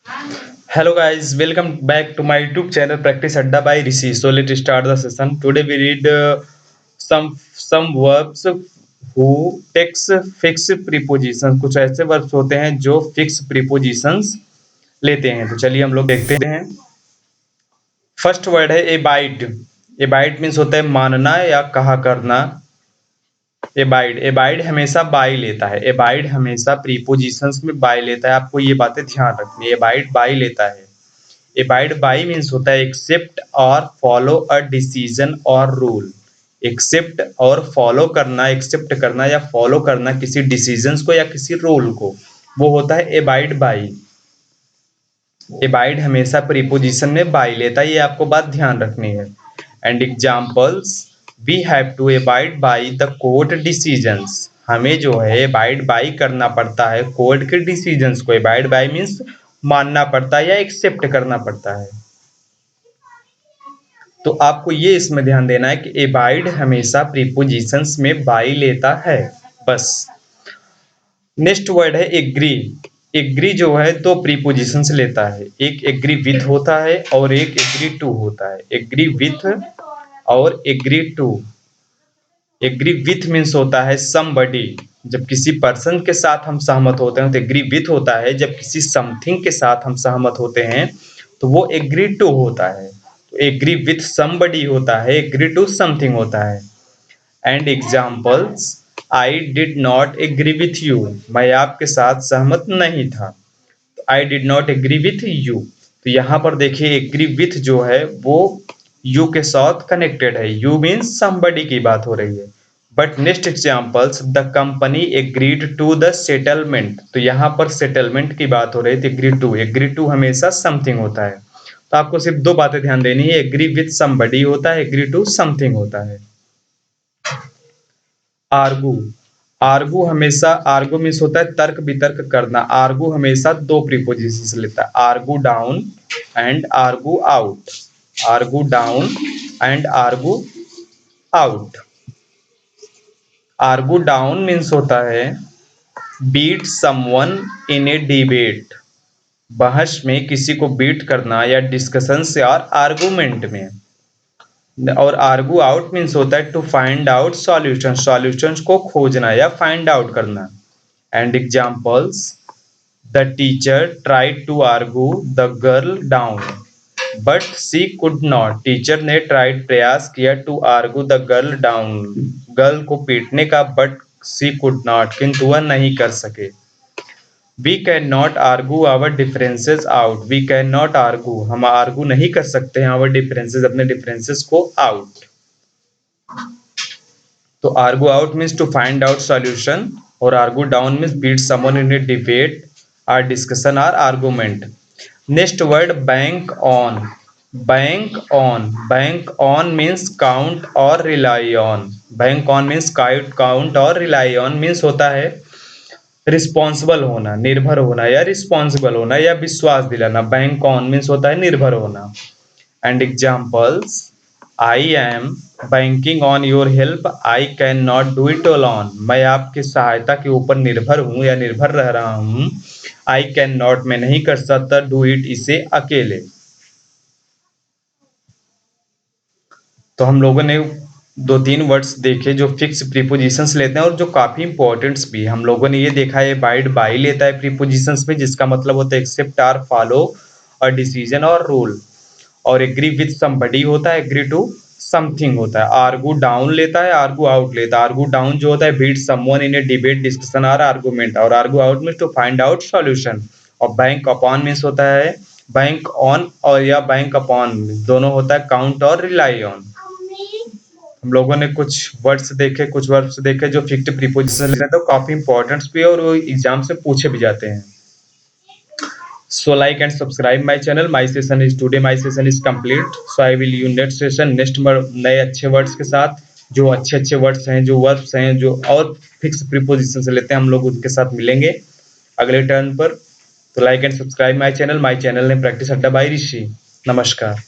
Hello guys, welcome back to my YouTube channel Practice Adda by Rishi. So let's start the session. Today we read some verbs who takes fixed prepositions. कुछ ऐसे verbs होते हैं जो fixed prepositions लेते हैं. तो चलिए हम लोग देखते हैं. फर्स्ट वर्ड है एबाइड. एबाइड मीन्स होता है मानना या कहा करना. एबाइड एबाइड हमेशा बाई लेता है. एबाइड हमेशा प्रीपोजिशंस में बाई लेता है. आपको ये बातें ध्यान रखनी है. एबाइड बाई लेता है. एबाइड बाई मीन्स होता है एक्सेप्ट और फॉलो अ डिसीजन और रूल. एक्सेप्ट और फॉलो करना, एक्सेप्ट करना या फॉलो करना किसी डिसीजंस को या किसी रूल को, वो होता है एबाइड बाई. एबाइड हमेशा प्रीपोजिशन में बाई लेता है. ये आपको बात ध्यान रखनी है. And examples, we have to abide by the court decisions. हमें जो है एबाइड बाई करना पड़ता है कोर्ट के डिसीजंस को. एबाइड बाई मीन्स मानना पड़ता है या एक्सेप्ट करना पड़ता है. तो आपको ये इसमें ध्यान देना है कि एबाइड हमेशा प्रीपोजिशंस में बाई लेता है. बस. नेक्स्ट वर्ड है एग्री. एग्री जो है दो प्रीपोजिशन से लेता है. एक एग्री विथ होता है और एक एग्री टू होता है. एग्री विथ और agree to. Agree with means होता है समबडी. जब किसी पर्सन के साथ हम सहमत होते हैं तो एग्री विथ होता है. जब किसी समथिंग के साथ हम सहमत होते हैं तो वो एग्री टू होता है. तो एग्री विथ समबडी होता है, एग्री टू समथिंग होता है. And examples, I did not agree with you. मैं आपके साथ सहमत नहीं था. I did not agree with you. तो यहाँ पर देखिए एग्री विथ जो है वो यू के साथ कनेक्टेड है. यू मीन्स समबडी की बात हो रही है. But next examples, the company agreed to the settlement. तो यहाँ पर सेटलमेंट की बात हो रही है. एग्री टू, एग्री टू हमेशा समथिंग होता है. तो आपको सिर्फ दो बातें ध्यान देनी है. एग्री विथ समबडी होता है, एग्री टू समथिंग होता है. आर्गू. आर्गू हमेशा, आर्गू मीन्स होता है तर्क वितर्क करना. आर्गू हमेशा दो प्रीपोजिशन से लेता है. Argue down and argue out. Argue down and argue out. Argue down means होता है beat someone in a debate. बहस में किसी को बीट करना या डिस्कशन से और आर्गूमेंट में. और आर्गू आउट मीन्स होता है to find out solution. Solutions को खोजना या फाइंड आउट करना. And examples, the teacher tried to argue the girl down but she could not. Teacher ने ट्राइड, प्रयास किया, to argue the girl down, girl को पीटने का, बट सी कुड नॉट, किंतु वह नहीं कर सके. We can not argue our differences out. We can not argue, हम आर्गू नहीं कर सकते हैं आवर डिफरेंसेस, अपने डिफरेंसेस को आउट. तो argue out means to find out solution और argue down means beat someone in a debate or discussion or argument. Next word bank on. Bank on. Bank on means count और rely on. Bank on means count और rely on means होता है responsible होना, निर्भर होना या responsible होना या विश्वास दिलाना. बैंक ऑन मीन्स होता है निर्भर होना. And examples, I am banking on your help, I can not do it alone. मैं आपकी सहायता के ऊपर निर्भर हूँ या निर्भर रह रहा हूँ. आई कैन नॉट, मैं नहीं कर सकता, डू इट, इसे अकेले. तो हम लोगों ने दो तीन वर्ड्स देखे जो फिक्स प्रीपोजिशंस लेते हैं और जो काफी इंपॉर्टेंट्स भी. हम लोगों ने ये देखा है बाइड बाई लेता है प्रीपोजिशंस में, जिसका मतलब होता है एक्सेप्ट आर फॉलो और डिसीजन और रूल. और एग्री विथ समबडी होता है, एग्री टू समथिंग होता है. आर्गू डाउन लेता है, आर्गू आउट लेता है. आर्गू डाउन जो होता है beat someone in a debate discussion और आर्गूमेंट. और argue out means to find out solution. और बैंक अपॉन मीन्स होता है बैंक ऑन और या बैंक अपॉन दोनों होता है काउंट और रिलाई ऑन. हम लोगों ने कुछ वर्ड्स देखे जो फिक्स्ड प्रीपोजिशन लेते हैं तो काफी इंपॉर्टेंट्स भी है और वो एग्जाम से पूछे भी जाते हैं. So like and subscribe my channel. My session is today. My session is complete. So I will you next session next नए अच्छे वर्ड्स के साथ, जो अच्छे वर्ड्स हैं, जो वर्ब्स हैं, जो और फिक्स प्रीपोजिशन से लेते हैं, हम लोग उनके साथ मिलेंगे अगले टर्न पर. तो like and subscribe my channel. My channel ने प्रैक्टिस अड्डा बाय ऋषि. नमस्कार.